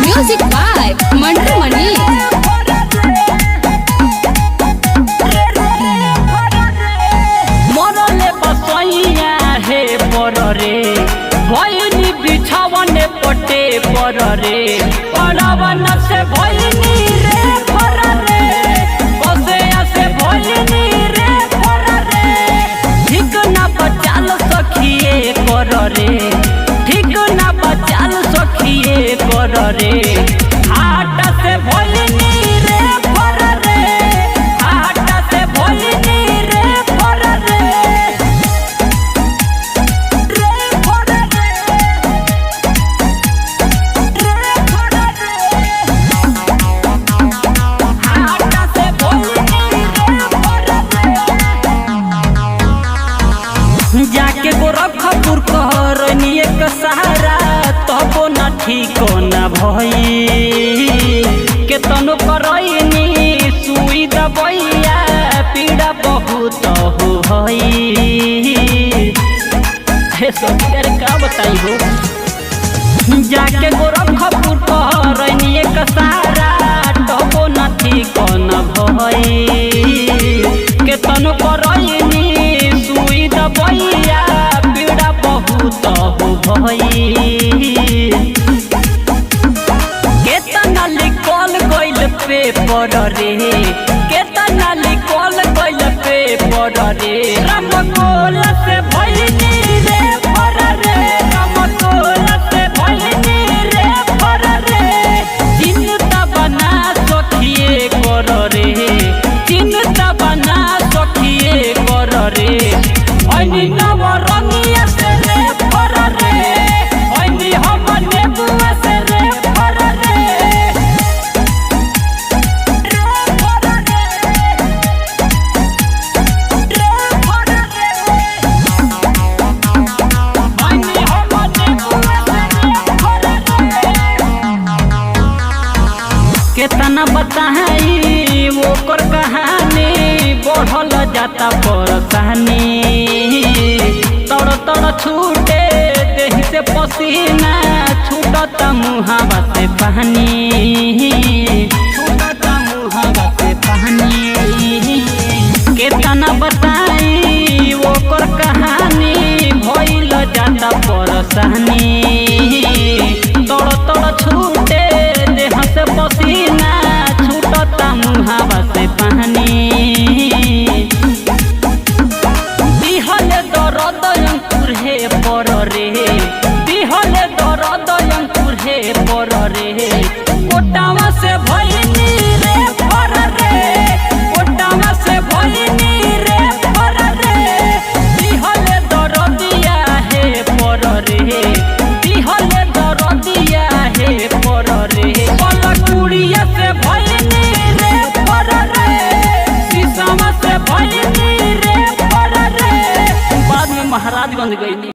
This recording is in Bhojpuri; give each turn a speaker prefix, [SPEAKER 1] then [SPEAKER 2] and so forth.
[SPEAKER 1] म्यूजिक बाय मंटू मनी।
[SPEAKER 2] मरले बसैया हे पर रे भैनी बिछावने पटे पर रे पड़वन से भैनी रे पर रे बसैया से भैनी रे पर रे ठीक ना बचाल सखिए कर रे ठीक ना बचाल सखिए कर रे हाट से भैनी रे पर रे हाट से भैनी रे पर रे जाके गोरखपुर कहरनी एक सहारा तबो न ठीक न भई केतनो करैनी सुई दबैया पीड़ा बहुत हो भई हे सखियर का बताई हो जाके गोरखपुर कहरनी एक सहारा तबो न ठीक न भई केतनो करैनी सुई दबैया पीड़ा बहुत हो भई केतना लिखल गइल पेपर रे केतना लिखल गइल पेपर रे रामकोल से भइनी रे पर रे रामकोल से भइनी रे पर रे चिंता बना सखिए कर रे चिंता बना सखिए कर रे ऐनी नवरंगिया से रे पर रे ऐनी हम नेबुआ से रे पर रे ऐनी हम नेबुआ से रे पर रे केतना बताई ओकर कहानी बढ़ल जाता परेशानी तड़ तड़ छूटे देह से पसीना छूटता मुहावा से पानी छूटता मुहावा से पानी केतना बताई ओकर कहानी भइल जाता परेशानी तड़ तड़ छूटे देह से पसीना छूटता मुहावा से पानी दिहले दर्द अंकुर हे पर रे दिहले दर्द अंकुर हे पर रे कोटावा से भइनी